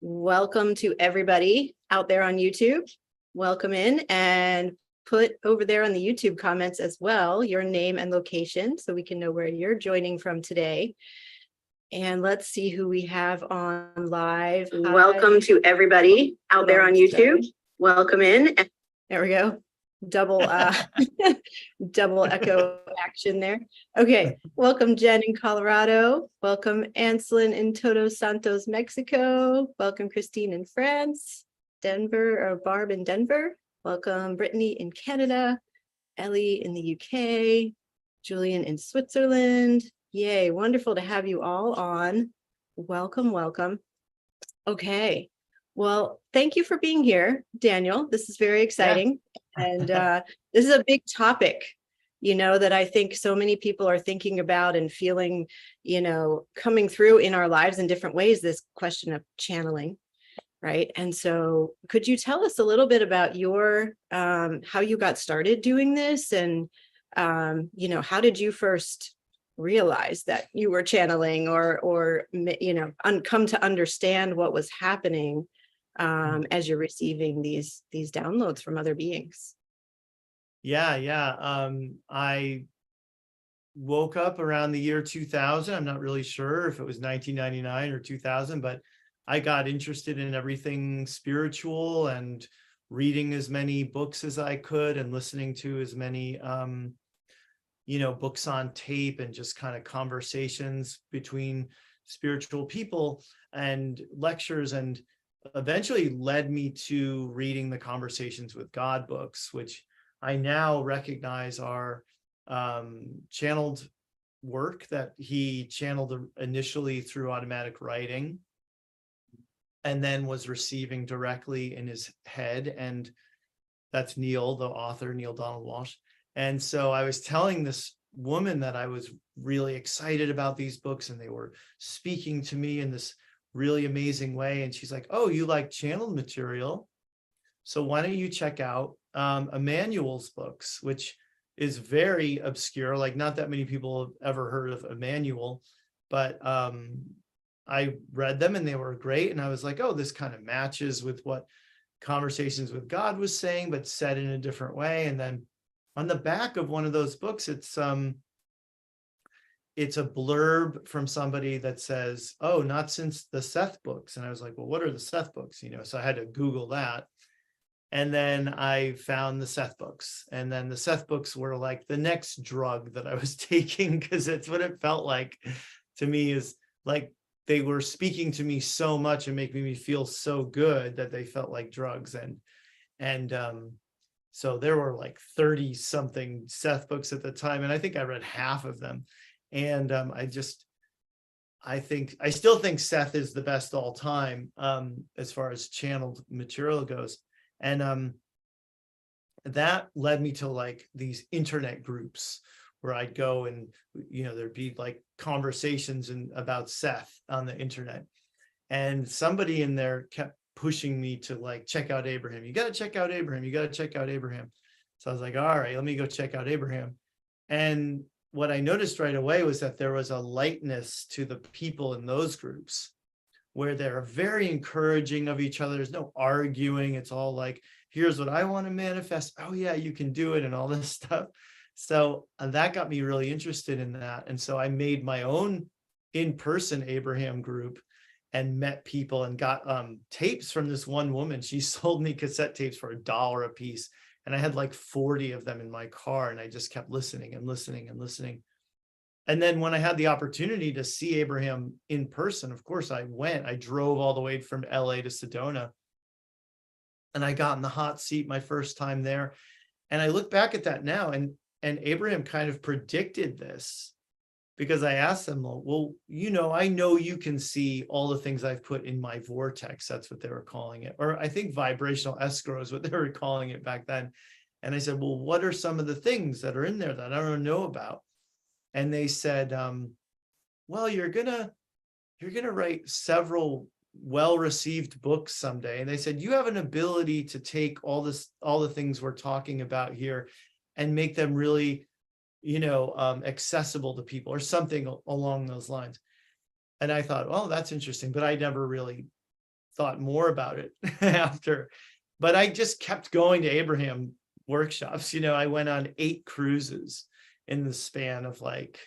Welcome to everybody out there on YouTube. Welcome in, and put over there on the YouTube comments as well your name and location so we can know where you're joining from today. And let's see who we have on live. Hi. Welcome to everybody out there on YouTube. Welcome in. There we go. Double double echo action there. Okay, welcome Jen in Colorado. Welcome Anselin in Todos Santos, Mexico. Welcome Christine in France, Denver, or Barb in Denver. Welcome Brittany in Canada, Ellie in the UK, Julian in Switzerland. Yay, wonderful to have you all on. Welcome, welcome. Okay, well, thank you for being here, Daniel. This is very exciting. Yeah. And this is a big topic, that I think so many people are thinking about and feeling, coming through in our lives in different ways, this question of channeling, right? And so could you tell us a little bit about your, how you got started doing this, and, how did you first realize that you were channeling or come to understand what was happening as you're receiving these downloads from other beings? I woke up around the year 2000. I'm not really sure if it was 1999 or 2000, but I got interested in everything spiritual and reading as many books as I could and listening to as many books on tape and just kind of conversations between spiritual people and lectures, and eventually led me to reading the Conversations with God books, which I now recognize are channeled work that he channeled initially through automatic writing and then was receiving directly in his head. And that's Neil, the author, Neil Donald Walsh. And so I was telling this woman that I was really excited about these books and they were speaking to me in this really amazing way. And she's like, oh, you like channeled material? So why don't you check out Emmanuel's books, which is very obscure. Like, not that many people have ever heard of Emmanuel, but I read them and they were great. And I was like, oh, this kind of matches with what Conversations with God was saying, but said in a different way. And then on the back of one of those books, it's a blurb from somebody that says, oh, not since the Seth books. And I was like, well, what are the Seth books? So I had to Google that. And then I found the Seth books. And then the Seth books were like the next drug that I was taking, because it's what it felt like to me, is like they were speaking to me so much and making me feel so good that they felt like drugs. And so there were like 30 something Seth books at the time. And I think I read half of them. And I still think Seth is the best all time as far as channeled material goes. And that led me to like these internet groups where I'd go and, there'd be like conversations about Seth on the internet. And somebody in there kept pushing me to like, check out Abraham. You got to check out Abraham. You got to check out Abraham. So I was like, all right, let me go check out Abraham. And what I noticed right away was that there was a lightness to the people in those groups where they're very encouraging of each other. There's no arguing. It's all like, here's what I want to manifest. Oh yeah, you can do it, and all this stuff. So that got me really interested in that. And so I made my own in-person Abraham group and met people and got tapes from this one woman. She sold me cassette tapes for $1 a piece. And I had like 40 of them in my car, and I just kept listening and listening and listening. And then when I had the opportunity to see Abraham in person, of course I went. I drove all the way from LA to Sedona, and I got in the hot seat my first time there. And I look back at that now, and Abraham kind of predicted this, because I asked them, well, I know you can see all the things I've put in my vortex. That's what they were calling it. Or I think vibrational escrow is what they were calling it back then. And I said, well, what are some of the things that are in there that I don't know about? And they said, well, you're gonna write several well-received books someday. And they said, you have an ability to take all the things we're talking about here and make them really, accessible to people, or something along those lines. And I thought, oh, that's interesting. But I never really thought more about it after, but I just kept going to Abraham workshops. I went on 8 cruises in the span of like,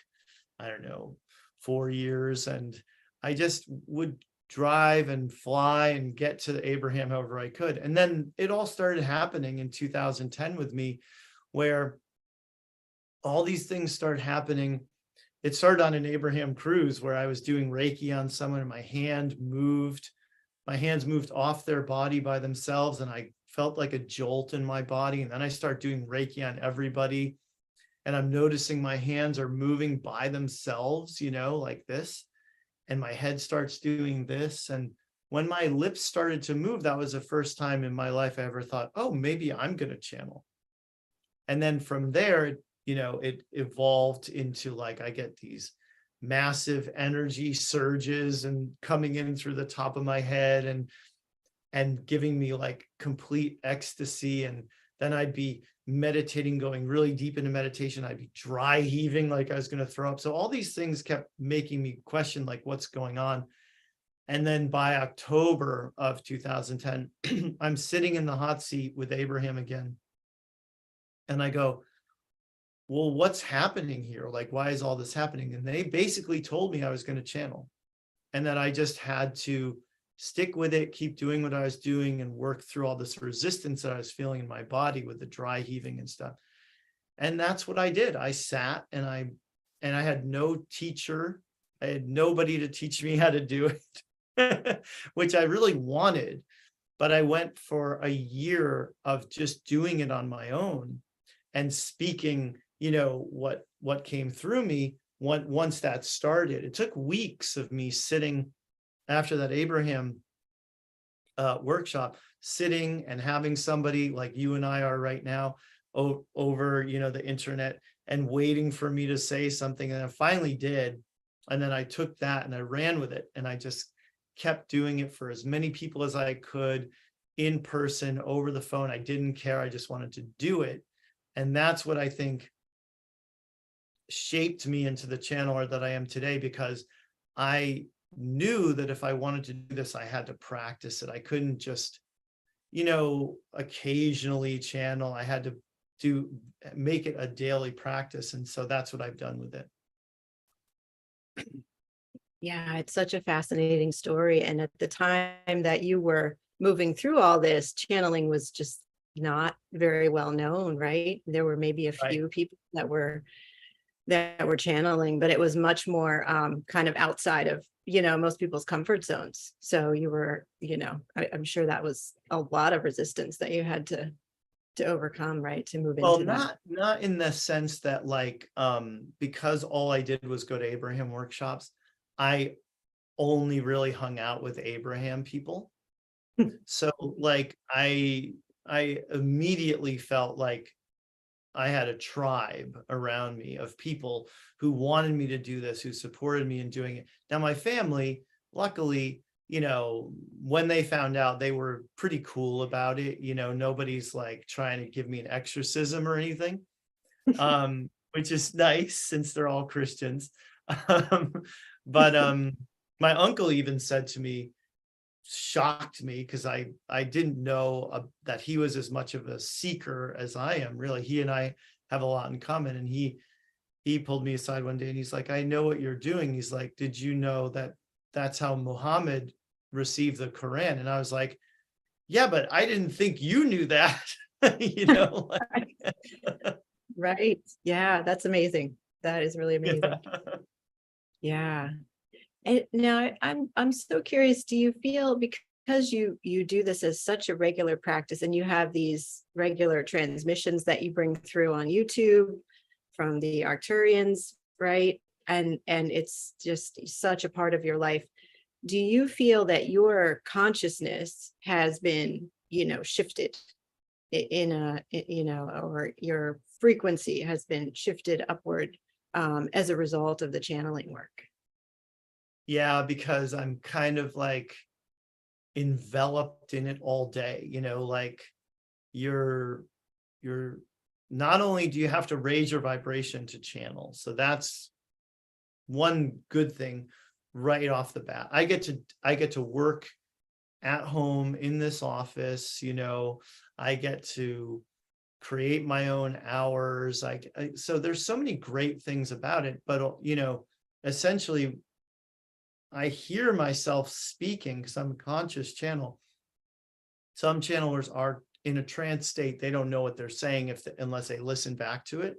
I don't know, 4 years. And I just would drive and fly and get to Abraham however I could. And then it all started happening in 2010 with me, where all these things started happening. It started on an Abraham cruise where I was doing Reiki on someone and my hands moved off their body by themselves. And I felt like a jolt in my body. And then I start doing Reiki on everybody. And I'm noticing my hands are moving by themselves, like this. And my head starts doing this. And when my lips started to move, that was the first time in my life I ever thought, oh, maybe I'm going to channel. And then from there, it evolved into like, I get these massive energy surges and coming in through the top of my head and giving me like complete ecstasy. And then I'd be meditating, going really deep into meditation. I'd be dry heaving like I was going to throw up. So all these things kept making me question like what's going on. And then by October of 2010, I'm sitting in the hot seat with Abraham again. And I go, well, what's happening here? Like, why is all this happening? And they basically told me I was going to channel and that I just had to stick with it, keep doing what I was doing and work through all this resistance that I was feeling in my body with the dry heaving and stuff. And that's what I did. I sat and I had no teacher. I had nobody to teach me how to do it, which I really wanted. But I went for a year of just doing it on my own and speaking, what came through me once that started. It took weeks of me sitting after that Abraham workshop, sitting and having somebody like you and I are right now over, the internet and waiting for me to say something. And I finally did. And then I took that and I ran with it. And I just kept doing it for as many people as I could in person, over the phone. I didn't care. I just wanted to do it. And that's what I think shaped me into the channeler that I am today, because I knew that if I wanted to do this, I had to practice it. I couldn't just, occasionally channel. I had to make it a daily practice. And so that's what I've done with it. Yeah, it's such a fascinating story. And at the time that you were moving through all this, channeling was just not very well known, right? There were maybe a few people that were channeling, but it was much more kind of outside of, most people's comfort zones. So you were, I'm sure that was a lot of resistance that you had to overcome, right? To move into that. Not in the sense that like, because all I did was go to Abraham workshops, I only really hung out with Abraham people. So like, I immediately felt like I had a tribe around me of people who wanted me to do this, who supported me in doing it. Now, my family, luckily, when they found out, they were pretty cool about it. Nobody's like trying to give me an exorcism or anything, which is nice since they're all Christians. But my uncle even said to me, shocked me, because I didn't know that he was as much of a seeker as I am. Really, he and I have a lot in common. And he pulled me aside one day and he's like, I know what you're doing. He's like, did you know that that's how Muhammad received the Quran? And I was like, yeah, but I didn't think you knew that. Right. Yeah, that's amazing. That is really amazing. Yeah. And now I'm so curious, do you feel, because you do this as such a regular practice and you have these regular transmissions that you bring through on YouTube from the Arcturians, right? And it's just such a part of your life. Do you feel that your consciousness has been, shifted or your frequency has been shifted upward as a result of the channeling work? Yeah, because I'm kind of like enveloped in it all day, like you're not only do you have to raise your vibration to channel. So that's one good thing right off the bat. I get to work at home in this office, I get to create my own hours. So there's so many great things about it, but essentially I hear myself speaking because I'm a conscious channel. Some channelers are in a trance state. They don't know what they're saying unless they listen back to it.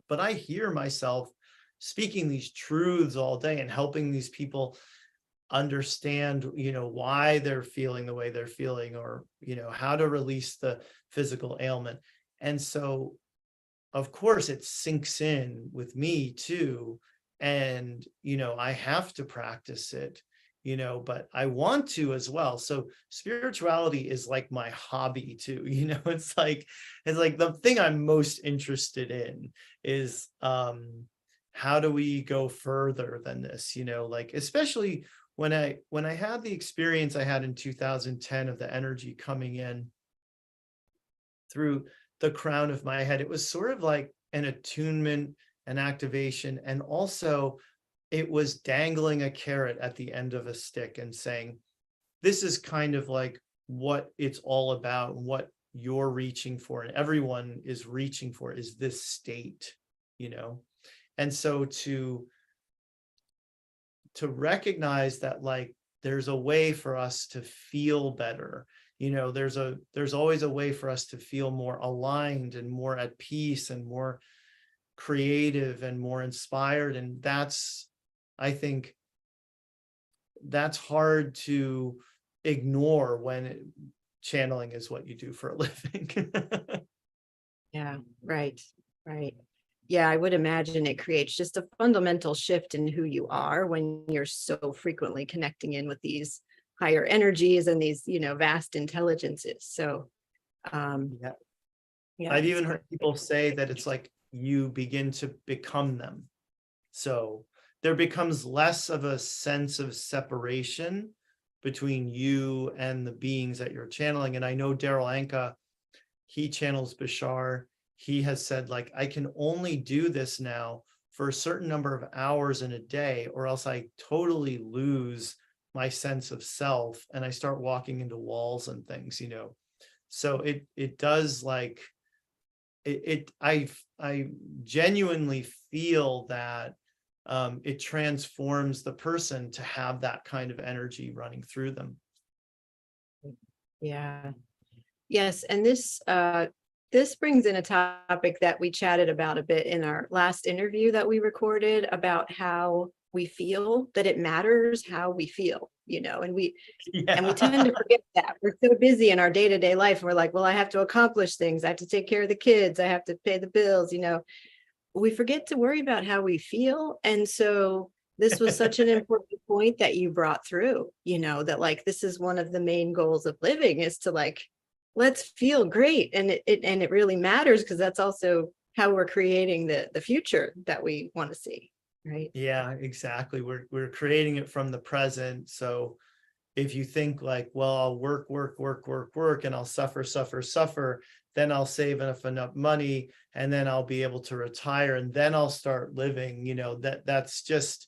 But I hear myself speaking these truths all day and helping these people understand, why they're feeling the way they're feeling, or, how to release the physical ailment. And so, of course, it sinks in with me too. And, I have to practice it, but I want to as well. So spirituality is like my hobby too, it's like the thing I'm most interested in is, how do we go further than this, like, especially when I had the experience I had in 2010 of the energy coming in through the crown of my head. It was sort of like an attunement, an activation, and also it was dangling a carrot at the end of a stick and saying, this is kind of like what it's all about, what you're reaching for, and everyone is reaching for, is this state, and so to recognize that, like, there's a way for us to feel better, there's always a way for us to feel more aligned and more at peace and more creative and more inspired. And I think that's hard to ignore when channeling is what you do for a living. Yeah, right. Yeah, I would imagine it creates just a fundamental shift in who you are when you're so frequently connecting in with these higher energies and these, vast intelligences. So, Yeah. yeah, I've even heard people say that it's like you begin to become them. So there becomes less of a sense of separation between you and the beings that you're channeling. And I know Daryl Anka, he channels Bashar. He has said, like, I can only do this now for a certain number of hours in a day, or else I totally lose my sense of self and I start walking into walls and things, So it does, like, I genuinely feel that it transforms the person to have that kind of energy running through them. yeah. Yes, and this brings in a topic that we chatted about a bit in our last interview that we recorded, about how we feel, that it matters how we feel, and we tend to forget that. We're so busy in our day-to-day life. We're like, well, I have to accomplish things. I have to take care of the kids. I have to pay the bills, we forget to worry about how we feel. And so this was such an important point that you brought through, that, like, this is one of the main goals of living, is to, like, let's feel great. And it really matters, because that's also how we're creating the future that we want to see. Right. Yeah, exactly. We're creating it from the present. So if you think like, well, I'll work, and I'll suffer, then I'll save enough money, and then I'll be able to retire, and then I'll start living, that's just,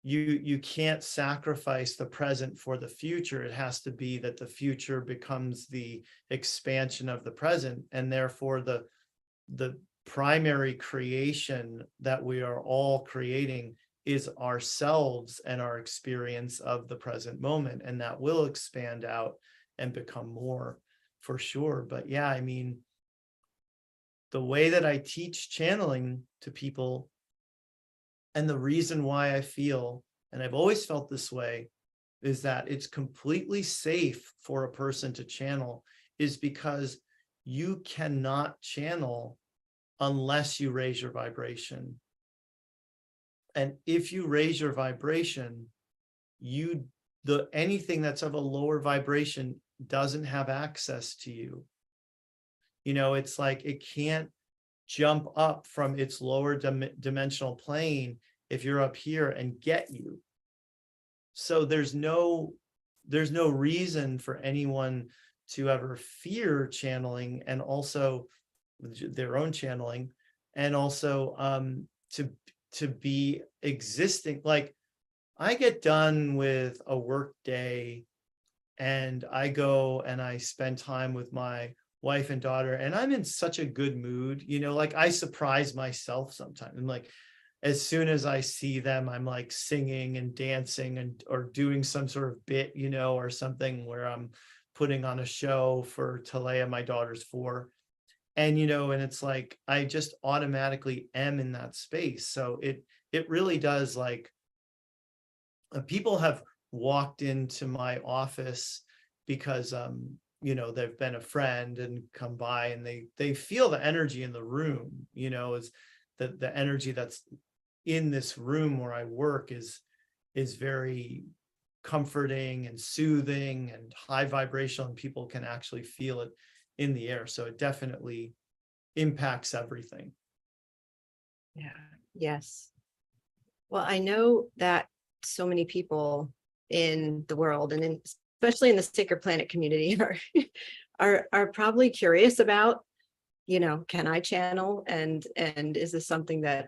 you can't sacrifice the present for the future. It has to be that the future becomes the expansion of the present, and therefore the primary creation that we are all creating is ourselves and our experience of the present moment, and that will expand out and become more, for sure. But yeah, I mean, the way that I teach channeling to people, and the reason why I feel, and I've always felt this way, is that it's completely safe for a person to channel, is because you cannot channel unless you raise your vibration. And if you raise your vibration, anything that's of a lower vibration doesn't have access to you. It's like it can't jump up from its lower dimensional plane if you're up here and get you. So there's no reason for anyone to ever fear channeling, and also their own channeling, and also to be existing. Like, I get done with a work day and I go and I spend time with my wife and daughter, and I'm in such a good mood, like I surprise myself sometimes. And like, as soon as I see them, I'm like singing and dancing and or doing some sort of bit, or something where I'm putting on a show for Talea, my daughter's 4. And and it's like I just automatically am in that space. So it really does, like, people have walked into my office because they've been a friend and come by, and they feel the energy in the room, is the energy that's in this room where I work is very comforting and soothing and high vibrational, and people can actually feel it in the air. So it definitely impacts everything. Yeah. Yes. Well, I know that so many people in the world, and especially in the Sacred Planet community, are probably curious about, can I channel, and is this something that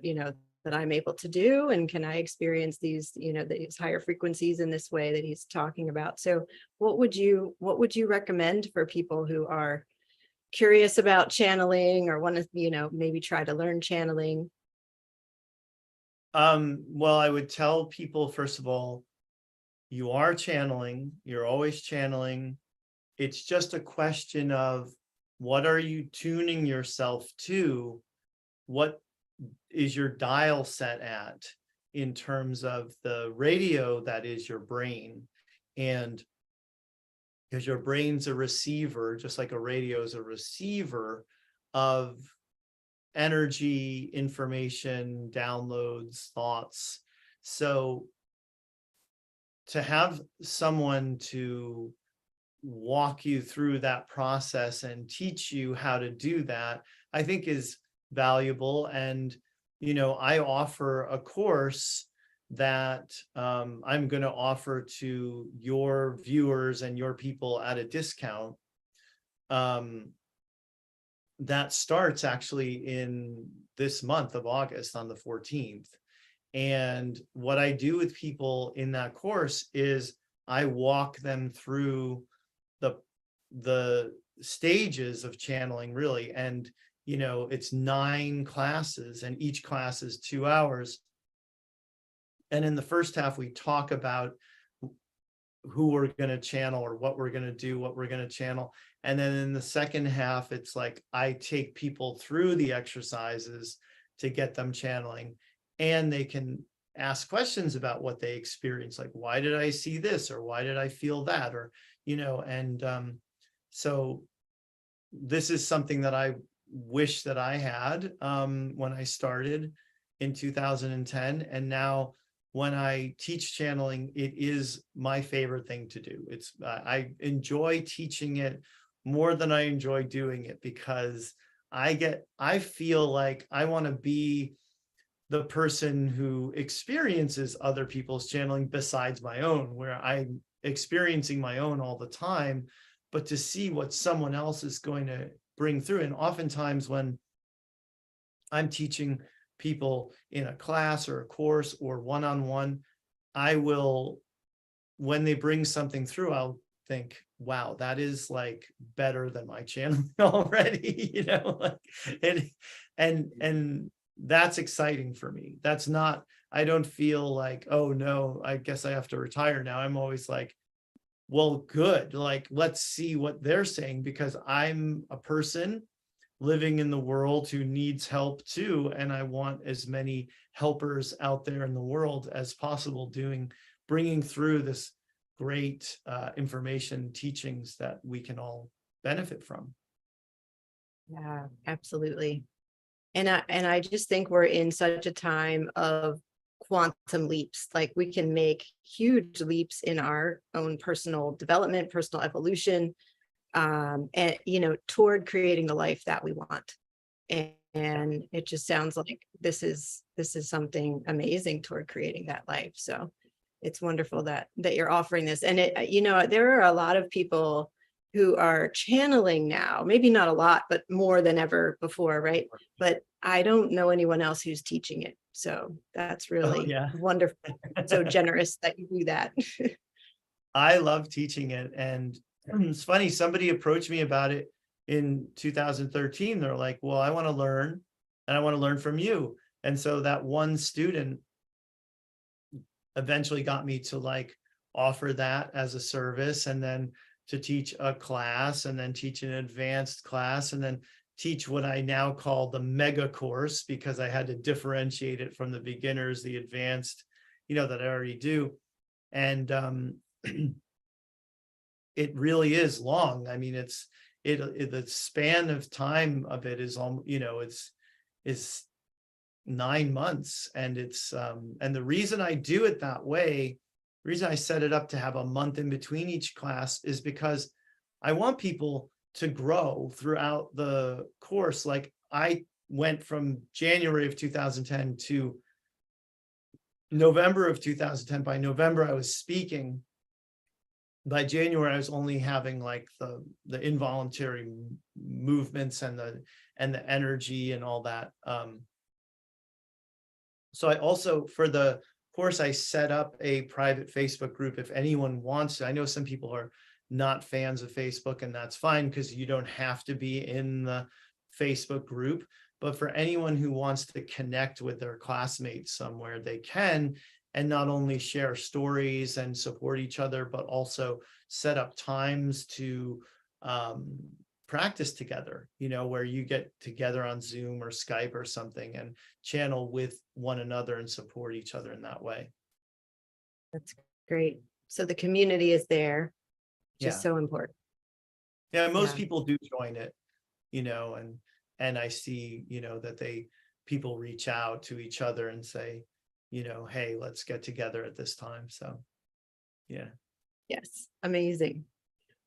that I'm able to do, and can I experience these these higher frequencies in this way that he's talking about? So what would you recommend for people who are curious about channeling or want to maybe try to learn channeling? Well, I would tell people, first of all, you are channeling, you're always channeling. It's just a question of what are you tuning yourself to? What is your dial set at in terms of the radio that is your brain? And because your brain's a receiver, just like a radio is a receiver of energy, information, downloads, thoughts. So to have someone to walk you through that process and teach you how to do that, I think is valuable. And, I offer a course that I'm going to offer to your viewers and your people at a discount. That starts actually in this month of August on the 14th. And what I do with people in that course is I walk them through the stages of channeling, really. And, it's 9 classes, and each class is 2 hours. And in the first half, we talk about who we're going to channel or what we're going to do, what we're going to channel. And then in the second half, it's like I take people through the exercises to get them channeling, and they can ask questions about what they experience. Like, why did I see this? Or why did I feel that? Or, and so this is something that I wish that I had when I started in 2010. And now when I teach channeling, it is my favorite thing to do. It's I enjoy teaching it more than I enjoy doing it, because I feel like I want to be the person who experiences other people's channeling besides my own, where I'm experiencing my own all the time, but to see what someone else is going to bring through. And oftentimes when I'm teaching people in a class or a course or one-on-one, I will, when they bring something through, I'll think, wow, that is like better than my channel already, and that's exciting for me. That's not, I don't feel like, oh no, I guess I have to retire now. I'm always like, well, good. Like, let's see what they're saying, because I'm a person living in the world who needs help too. And I want as many helpers out there in the world as possible bringing through this great information, teachings that we can all benefit from. Yeah, absolutely. And I just think we're in such a time of quantum leaps. Like, we can make huge leaps in our own personal development, personal evolution, and toward creating the life that we want. And it just sounds like this is something amazing toward creating that life. So it's wonderful that you're offering this. And there are a lot of people who are channeling now, maybe not a lot, but more than ever before, right? But I don't know anyone else who's teaching it. So that's Oh, really yeah. wonderful. So generous that you do that. I love teaching it. And it's funny, somebody approached me about it in 2013. They're like, well, I want to learn and I want to learn from you. And so that one student eventually got me to like offer that as a service, and then to teach a class, and then teach an advanced class, and then teach what I now call the mega course, because I had to differentiate it from the beginners, the advanced, that I already do. And it really is long. I mean, the span of time of it is it's 9 months, and and the reason I do it that way, the reason I set it up to have a month in between each class, is because I want people to grow throughout the course. Like, I went from January of 2010 to November of 2010. By November, I was speaking. By January, I was only having like the involuntary movements and the energy and all that. So I also, for the course, I set up a private Facebook group if anyone wants to. I know some people are not fans of Facebook, and that's fine, because you don't have to be in the Facebook group. But for anyone who wants to connect with their classmates somewhere, they can, and not only share stories and support each other, but also set up times to practice together, where you get together on Zoom or Skype or something and channel with one another and support each other in that way. That's great. So the community is there, which is Yeah. so important. Yeah. Most Yeah. people do join it, and I see, that people reach out to each other and say, hey, let's get together at this time. So, yeah. Yes. Amazing.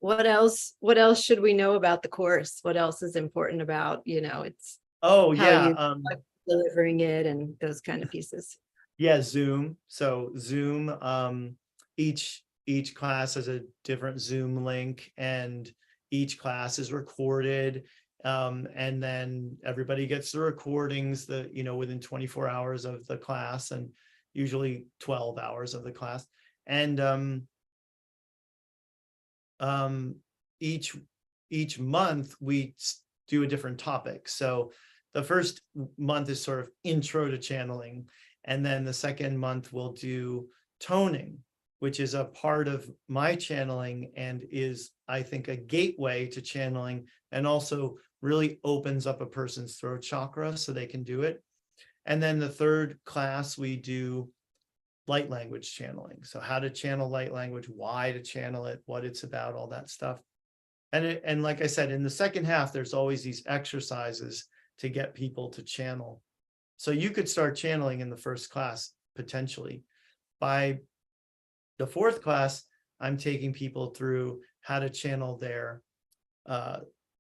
What else should we know about the course? What else is important about, it's Oh, how yeah. you delivering it and those kind of pieces? Yeah, Zoom. So Zoom, each class has a different Zoom link, and each class is recorded. And then everybody gets the recordings within 24 hours of the class, and usually 12 hours of the class. And each month we do a different topic. So the first month is sort of intro to channeling, and then the second month we'll do toning, which is a part of my channeling and is, I think, a gateway to channeling, and also really opens up a person's throat chakra so they can do it. And then the third class we do light language channeling. So how to channel light language, why to channel it, what it's about, all that stuff. And like I said, in the second half, there's always these exercises to get people to channel. So you could start channeling in the first class, potentially. By the fourth class, I'm taking people through how to channel their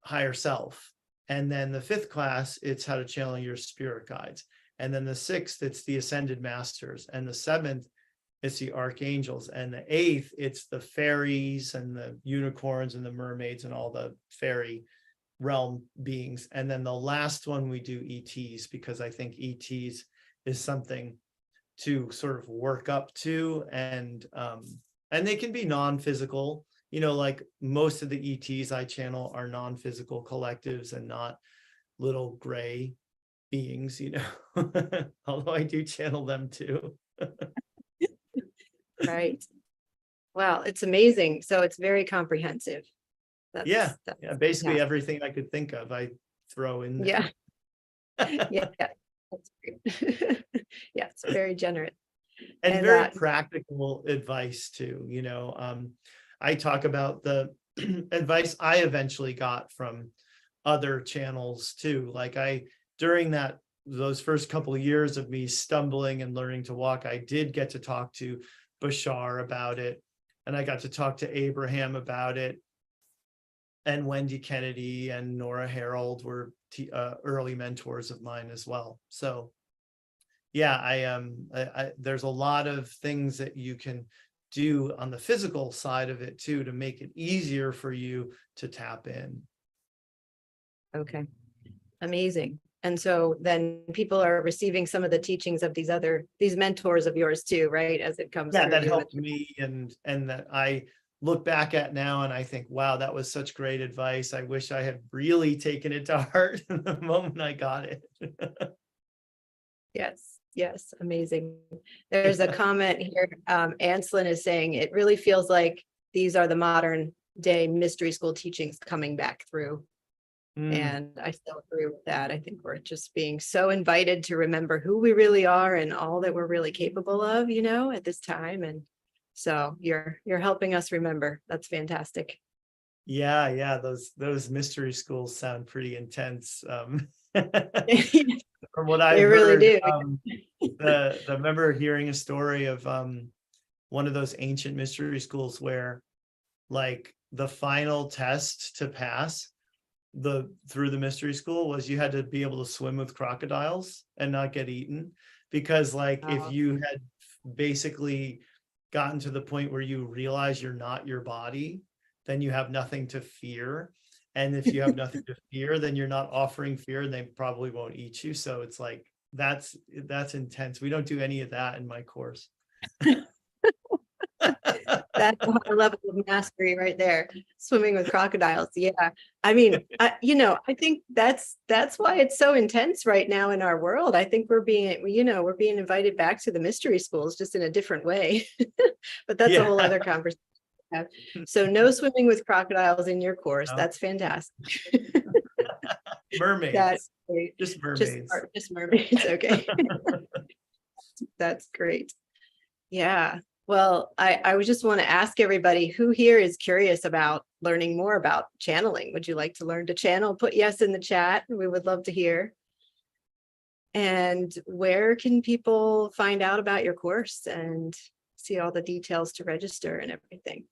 higher self. And then the fifth class, it's how to channel your spirit guides. And then the sixth, it's the ascended masters. And the seventh, it's the archangels. And the eighth, it's the fairies and the unicorns and the mermaids and all the fairy realm beings. And then the last one we do ETs, because I think ETs is something to sort of work up to, and they can be non-physical, like most of the ETs I channel are non-physical collectives and not little gray beings, although I do channel them too. Right. Wow, it's amazing. So it's very comprehensive. Yeah, basically fantastic. everything I could think of, I throw in there. Yeah. Yeah. That's great. Yeah, it's very generous. And very practical advice too. I talk about the advice I eventually got from other channels too. Like during those first couple of years of me stumbling and learning to walk, I did get to talk to Bashar about it, and I got to talk to Abraham about it, and Wendy Kennedy and Nora Harold were early mentors of mine as well. So yeah, there's a lot of things that you can do on the physical side of it too, to make it easier for you to tap in. Okay. Amazing. And so then people are receiving some of the teachings of these mentors of yours too, right? As it comes Yeah, through that you. helped me, and that I look back at now and I think, wow, that was such great advice. I wish I had really taken it to heart the moment I got it. Yes, yes, amazing. There's a comment here. Anslin is saying it really feels like these are the modern day mystery school teachings coming back through. Mm, And I still agree with that. I think we're just being so invited to remember who we really are and all that we're really capable of, at this time. And so you're helping us remember. That's fantastic. yeah, those mystery schools sound pretty intense. They From what I've really heard, do. I remember hearing a story of one of those ancient mystery schools where, like, the final test to pass through the mystery school was you had to be able to swim with crocodiles and not get eaten, because, like, if Oh, you had basically gotten to the point where you realize you're not your body, then you have nothing to fear, and if you have nothing to fear, then you're not offering fear and they probably won't eat you. So it's like, that's intense. We don't do any of that in my course. that's a high level of mastery right there. Swimming with crocodiles. Yeah. I mean, I think that's why it's so intense right now in our world. I think we're being invited back to the mystery schools just in a different way. But that's a whole Yeah. other conversation. So no swimming with crocodiles in your course. No. That's fantastic. That's Mermaids, great. just Just, mermaids. just mermaids. Okay. That's great. Yeah. Well, I would just want to ask everybody who here is curious about learning more about channeling. Would you like to learn to channel? Put yes in the chat. We would love to hear. And where can people find out about your course and see all the details to register and everything?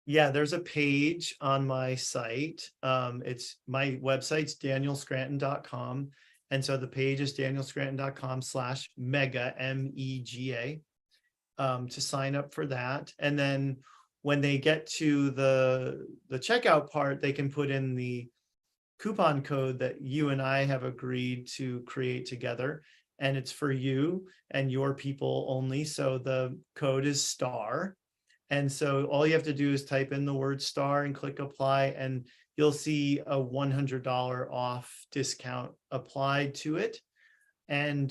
Yeah, there's a page on my site. It's my website's danielscranton.com. And so the page is danielscranton.com/mega, MEGA, to sign up for that. And then when they get to the checkout part, they can put in the coupon code that you and I have agreed to create together. And it's for you and your people only. So the code is STAR. And so all you have to do is type in the word STAR and click apply, and you'll see a $100 off discount applied to it. And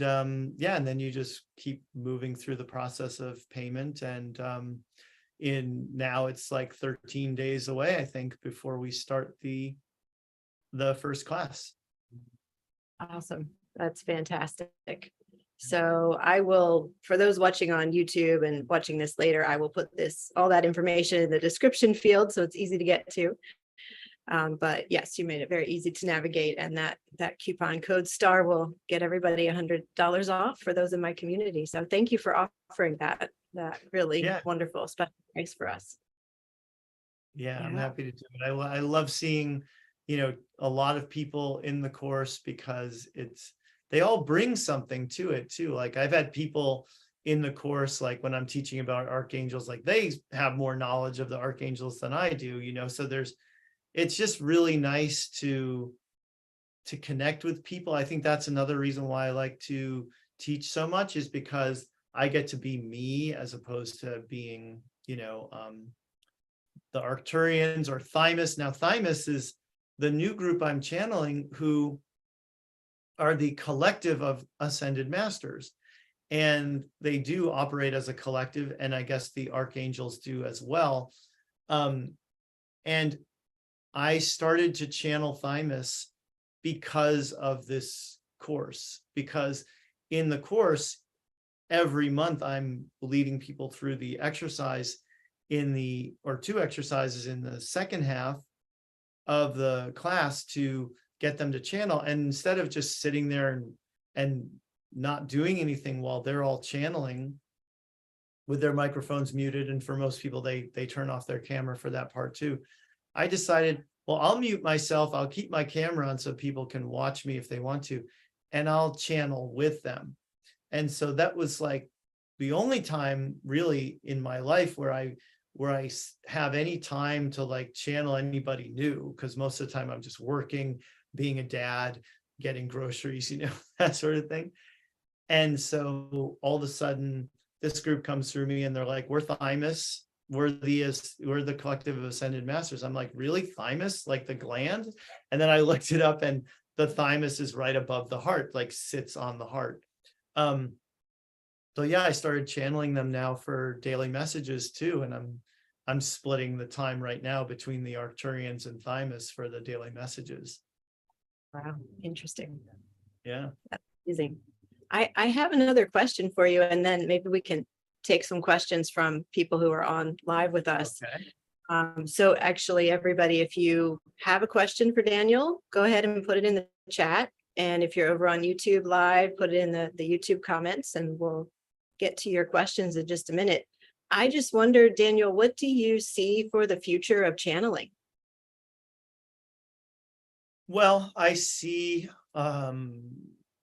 yeah, and then you just keep moving through the process of payment. And now it's like 13 days away, I think, before we start the first class. Awesome. That's fantastic. So I will, for those watching on YouTube and watching this later, I will put all that information in the description field so it's easy to get to. But yes, you made it very easy to navigate, and that coupon code STAR will get everybody $100 off for those in my community. So thank you for offering that really wonderful special price for us. Yeah, I'm happy to do it. I love seeing, a lot of people in the course, because they all bring something to it too. Like, I've had people in the course, like when I'm teaching about archangels, like they have more knowledge of the archangels than I do, so it's just really nice to connect with people. I think that's another reason why I like to teach so much, is because I get to be me as opposed to being, the Arcturians or Thymus. Now, Thymus is the new group I'm channeling, who are the collective of ascended masters. And they do operate as a collective, and I guess the archangels do as well. And I started to channel Thymus because of this course, because in the course, every month I'm leading people through the exercise two exercises in the second half of the class to get them to channel. And instead of just sitting there and not doing anything while they're all channeling with their microphones muted, and for most people, they turn off their camera for that part too, I decided, well, I'll mute myself. I'll keep my camera on so people can watch me if they want to, and I'll channel with them. And so that was like the only time really in my life where I have any time to like channel anybody new, because most of the time I'm just working, being a dad, getting groceries, that sort of thing. And so all of a sudden, this group comes through me and they're like, we're thymus, we're the collective of ascended masters. I'm like, really? Thymus, like the gland? And then I looked it up, and the thymus is right above the heart, like sits on the heart. So yeah, I started channeling them now for daily messages too. And I'm splitting the time right now between the Arcturians and thymus for the daily messages. Wow, interesting. Yeah. That's amazing. I have another question for you, and then maybe we can take some questions from people who are on live with us. Okay. So actually, everybody, if you have a question for Daniel, go ahead and put it in the chat. And if you're over on YouTube live, put it in the YouTube comments, and we'll get to your questions in just a minute. I just wondered, Daniel, what do you see for the future of channeling? Well, I see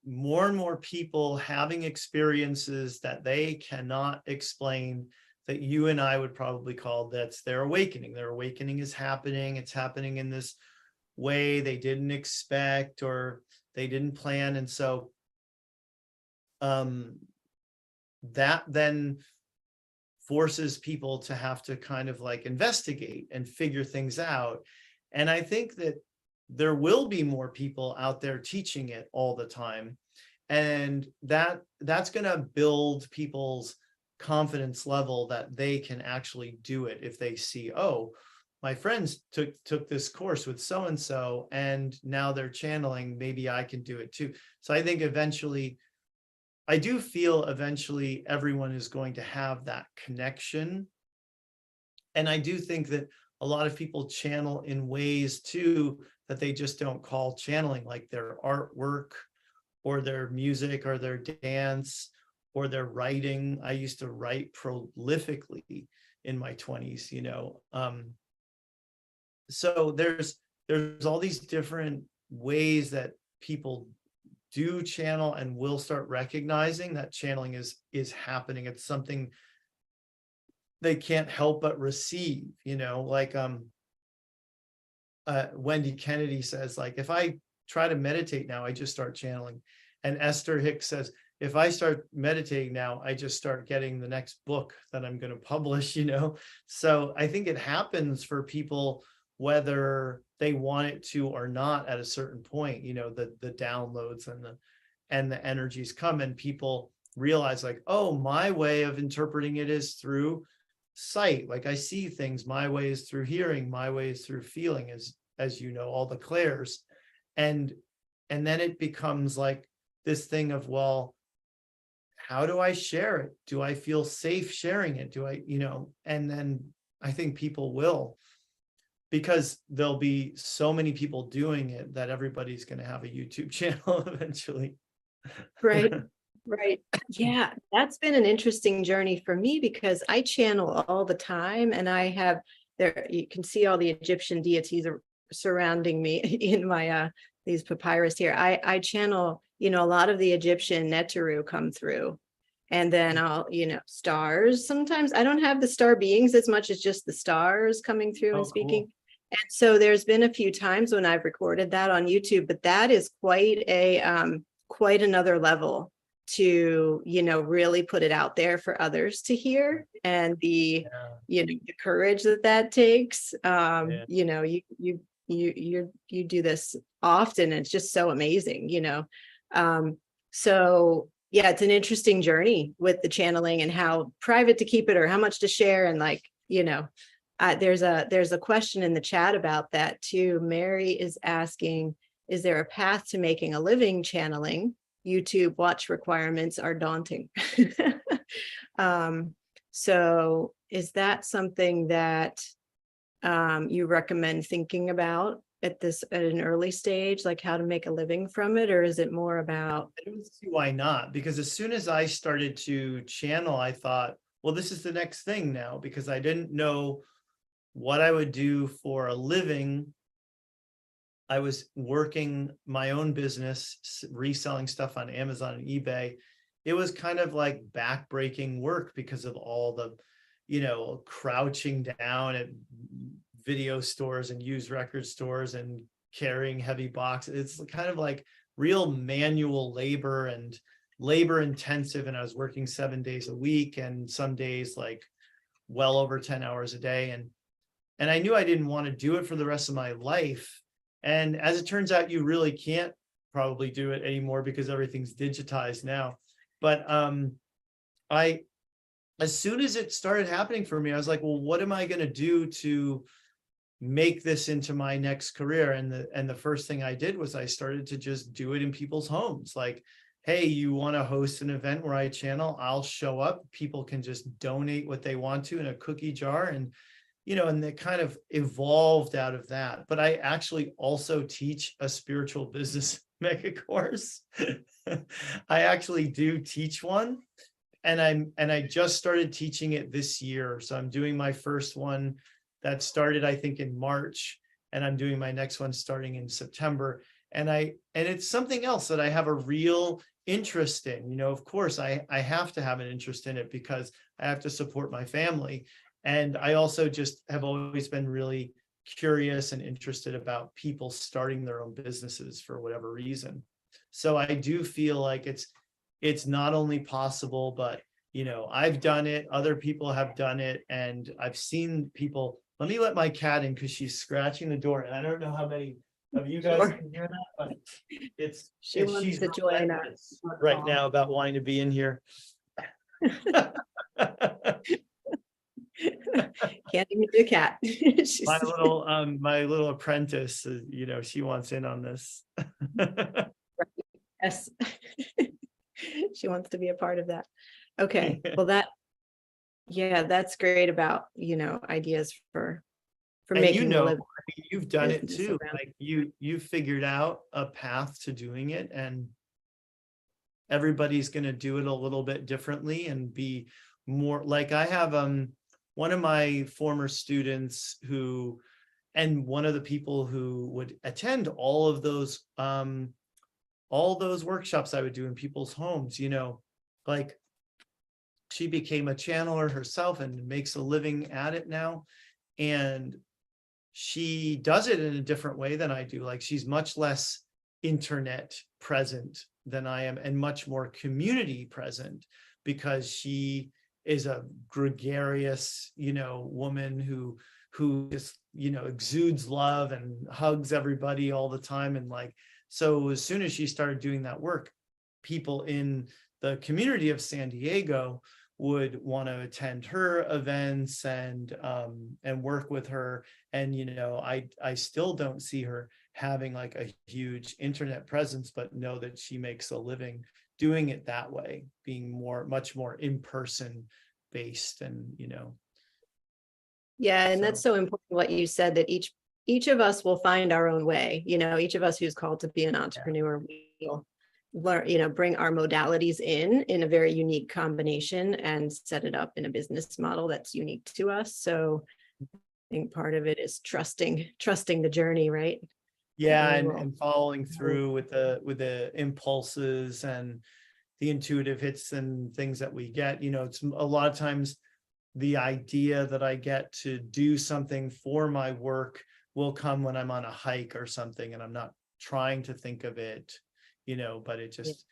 more and more people having experiences that they cannot explain, that you and I would probably call that's their awakening. Their awakening is happening. It's happening in this way they didn't expect or they didn't plan. And so that then forces people to have to kind of like investigate and figure things out. And I think that there will be more people out there teaching it all the time. And that's going to build people's confidence level that they can actually do it. If they see, oh, my friends took this course with so-and-so, and now they're channeling, maybe I can do it too. So I think eventually, I do feel eventually everyone is going to have that connection. And I do think that a lot of people channel in ways too that they just don't call channeling, like their artwork or their music or their dance or their writing. I used to write prolifically in my 20s, so there's all these different ways that people do channel, and will start recognizing that channeling is happening. It's something they can't help but receive, like Wendy Kennedy says, like, if I try to meditate now, I just start channeling. And Esther Hicks says, if I start meditating now, I just start getting the next book that I'm going to publish, So I think it happens for people, whether they want it to or not, at a certain point, the downloads and the energies come, and people realize, like, oh, my way of interpreting it is through sight. Like, I see things. My way is through hearing. My way is through feeling, as all the clairs. And then it becomes like this thing of, well, how do I share it? Do I feel safe sharing it? Do I, and then I think people will, because there'll be so many people doing it that everybody's going to have a YouTube channel eventually. Right. Right. Yeah, that's been an interesting journey for me, because I channel all the time, and I have there, you can see all the Egyptian deities are surrounding me in my these papyrus here. I channel, a lot of the Egyptian Neteru come through. And then I'll, stars. Sometimes I don't have the star beings as much as just the stars coming through and speaking. Cool. And so there's been a few times when I've recorded that on YouTube, but that is quite another level to, really put it out there for others to hear, and the courage that takes. You do this often, and it's just so amazing, so yeah, it's an interesting journey with the channeling, and how private to keep it or how much to share. And like, there's a question in the chat about that too. Mary is asking, is there a path to making a living channeling? YouTube watch requirements are daunting. So is that something that you recommend thinking about at an early stage, like how to make a living from it? Or is it more about— I don't see why not, because as soon as I started to channel, I thought, well, this is the next thing now, because I didn't know what I would do for a living. I was working my own business, reselling stuff on Amazon and eBay. It was kind of like backbreaking work because of all the, crouching down at video stores and used record stores and carrying heavy boxes. It's kind of like real manual labor and labor intensive. And I was working 7 days a week, and some days like well over 10 hours a day. And I knew I didn't want to do it for the rest of my life. And as it turns out, you really can't probably do it anymore because everything's digitized now. But as soon as it started happening for me, I was like, well, what am I going to do to make this into my next career? And the first thing I did was I started to just do it in people's homes. Like, hey, you want to host an event where I channel? I'll show up. People can just donate what they want to in a cookie jar. And, and it kind of evolved out of that. But I actually also teach a spiritual business mega course. I actually do teach one. And I just started teaching it this year. So I'm doing my first one that started, I think, in March, and I'm doing my next one starting in September. And it's something else that I have a real interest in. Of course, I have to have an interest in it because I have to support my family. And I also just have always been really curious and interested about people starting their own businesses for whatever reason. So I do feel like it's not only possible, but I've done it, other people have done it, and I've seen people. Let me let my cat in because she's scratching the door, and I don't know how many of you guys can hear that, but she wants she's to join us right now about wanting to be in here. Can't even do cat. My little apprentice, she wants in on this. Yes. She wants to be a part of that. Okay. Well, that's great about, ideas for And making a living. you've done it too. Like you figured out a path to doing it, and everybody's going to do it a little bit differently and be more like I have one of my former students and one of the people who would attend all those workshops I would do in people's homes, like she became a channeler herself and makes a living at it now. And she does it in a different way than I do. Like she's much less internet present than I am and much more community present because she is a gregarious, woman who is, exudes love and hugs everybody all the time. And so as soon as she started doing that work, people in the community of San Diego would want to attend her events and work with her. And, I still don't see her having like a huge internet presence, but know that she makes a living doing it that way, being much more in-person based and, Yeah. And that's so important what you said, that each of us will find our own way. Each of us who's called to be an entrepreneur will learn, bring our modalities in a very unique combination and set it up in a business model that's unique to us. So I think part of it is trusting the journey, right? Yeah, and following through with the impulses and the intuitive hits and things that we get. It's a lot of times the idea that I get to do something for my work will come when I'm on a hike or something, and I'm not trying to think of it, but it just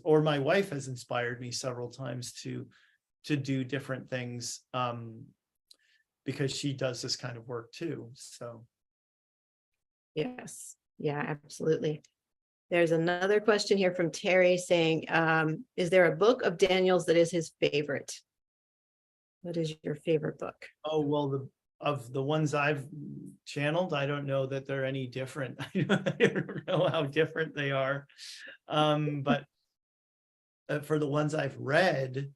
or my wife has inspired me several times to do different things because she does this kind of work too. So yes, yeah, absolutely. There's another question here from Terry saying, is there a book of Daniel's that is his favorite? What is your favorite book? Oh, well, of the ones I've channeled, I don't know that they're any different. I don't know how different they are. But for the ones I've read,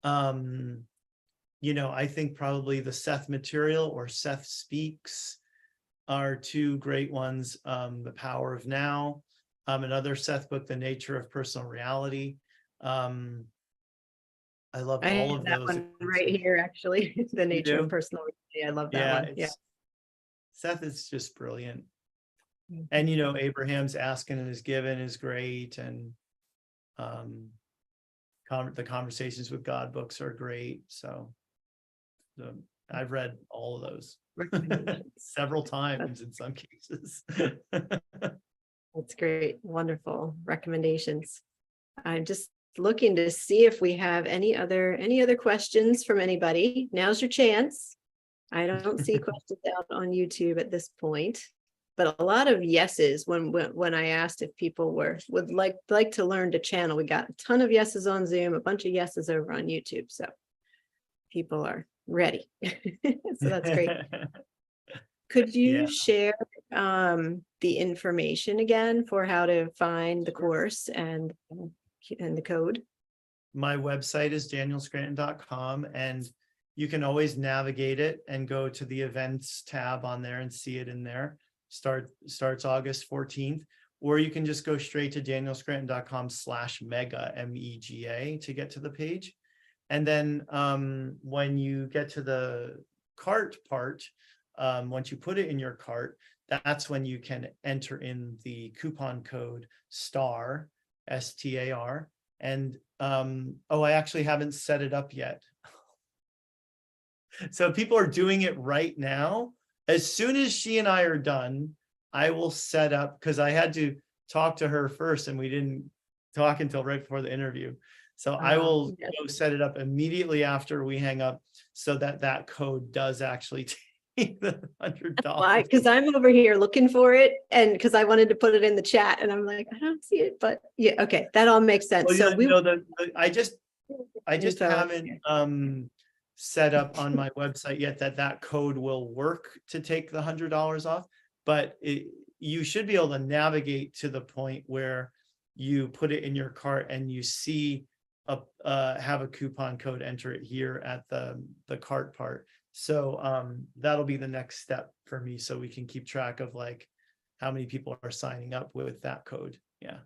I think probably the Seth Material or Seth Speaks are two great ones. The Power of Now, another Seth book, The Nature of Personal Reality. I love all of that those. One right here, actually. The Nature of Personal Reality. I love that one. Yeah. Seth is just brilliant. And, Abraham's Asking and is Given is great. And the Conversations with God books are great. So I've read all of those several times in some cases. That's great. Wonderful recommendations. I'm just looking to see if we have any other questions from anybody. Now's your chance. I don't see questions out on YouTube at this point, but a lot of yeses when I asked if people would like to learn to channel. We got a ton of yeses on Zoom, a bunch of yeses over on YouTube. So people are ready. So that's great. Could you Yeah. share the information again for how to find the course and the code? My website is danielscranton.com, and you can always navigate it and go to the events tab on there and see it in there. Starts August 14th, or you can just go straight to danielscranton.com/mega MEGA to get to the page. And then when you get to the cart part, once you put it in your cart, that's when you can enter in the coupon code STAR, STAR. And I actually haven't set it up yet. So people are doing it right now. As soon as she and I are done, I will set up, because I had to talk to her first and we didn't talk until right before the interview. So I will go set it up immediately after we hang up, so that that code does actually take the $100. Why? Because I'm over here looking for it, and because I wanted to put it in the chat, and I'm like, I don't see it, but yeah, okay, that all makes sense. Well, So yeah, we no, I just info haven't set up on my website yet that code will work to take the $100 off, but you should be able to navigate to the point where you put it in your cart and you see have a coupon code, enter it here at the cart part. So that'll be the next step for me, so we can keep track of like how many people are signing up with that code. Yeah.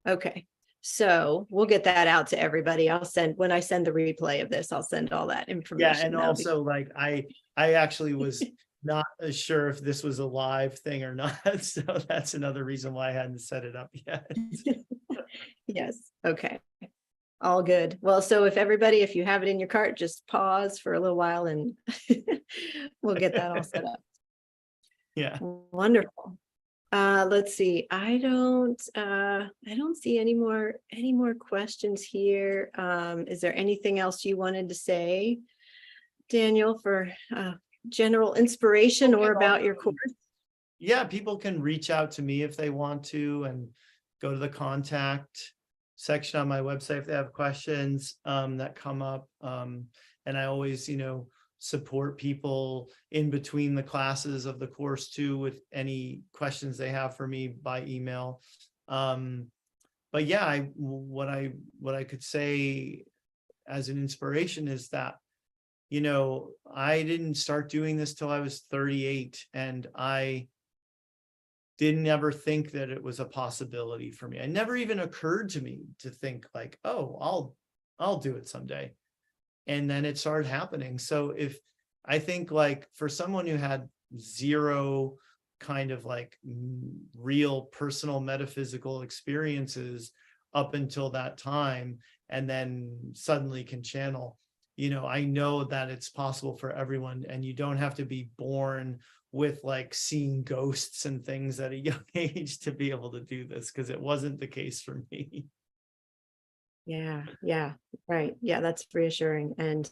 Okay. So we'll get that out to everybody. When I send the replay of this, I'll send all that information. Yeah, and also like I actually was not sure if this was a live thing or not. So that's another reason why I hadn't set it up yet. Yes. Okay. All good. Well, so if you have it in your cart, just pause for a little while and we'll get that all set up. Yeah. Wonderful. Let's see. I don't see any more questions here. Is there anything else you wanted to say, Daniel, for general inspiration or about your course? Yeah, people can reach out to me if they want to, and go to the contact section on my website if they have questions that come up. And I always, support people in between the classes of the course too, with any questions they have for me by email. But yeah, what I could say as an inspiration is that, I didn't start doing this till I was 38, and I didn't ever think that it was a possibility for me. It never even occurred to me to think like, oh, I'll do it someday. And then it started happening. So I think like for someone who had zero kind of like real personal metaphysical experiences up until that time, and then suddenly can channel, I know that it's possible for everyone, and you don't have to be born with like seeing ghosts and things at a young age to be able to do this, because it wasn't the case for me. Yeah, right. Yeah, that's reassuring. And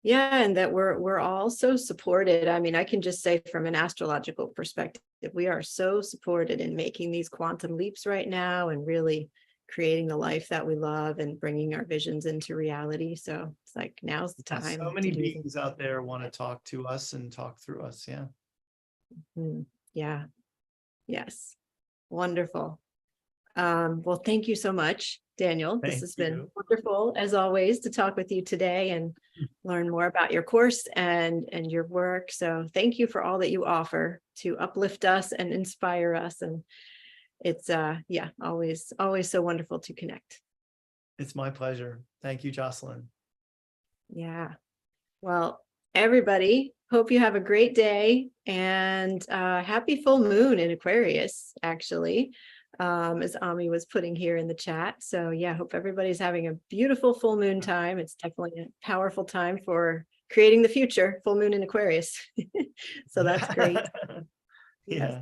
that we're all so supported. I mean, I can just say from an astrological perspective, we are so supported in making these quantum leaps right now and really creating the life that we love and bringing our visions into reality. So it's like, now's the time. So many beings out there want to talk to us and talk through us. Yeah. Yeah. Yes. Wonderful. Well, thank you so much, Daniel. This has been wonderful, as always, to talk with you today and learn more about your course and your work. So thank you for all that you offer to uplift us and inspire us. And it's always so wonderful to connect. It's my pleasure. Thank you, Jocelyn. Yeah. Well, everybody, hope you have a great day, and happy full moon in Aquarius, actually, as Ami was putting here in the chat. So yeah, hope everybody's having a beautiful full moon time. It's definitely a powerful time for creating the future, full moon in Aquarius. So that's great. Yeah.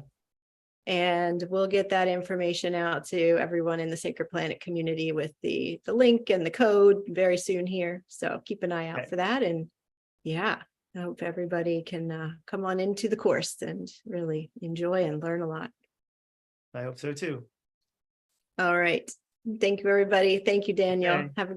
And we'll get that information out to everyone in the Sacred Planet community with the link and the code very soon here. So keep an eye out Okay. for that. And yeah, I hope everybody can come on into the course and really enjoy and learn a lot. I hope so too. All right. Thank you, everybody. Thank you, Daniel. Okay. Have a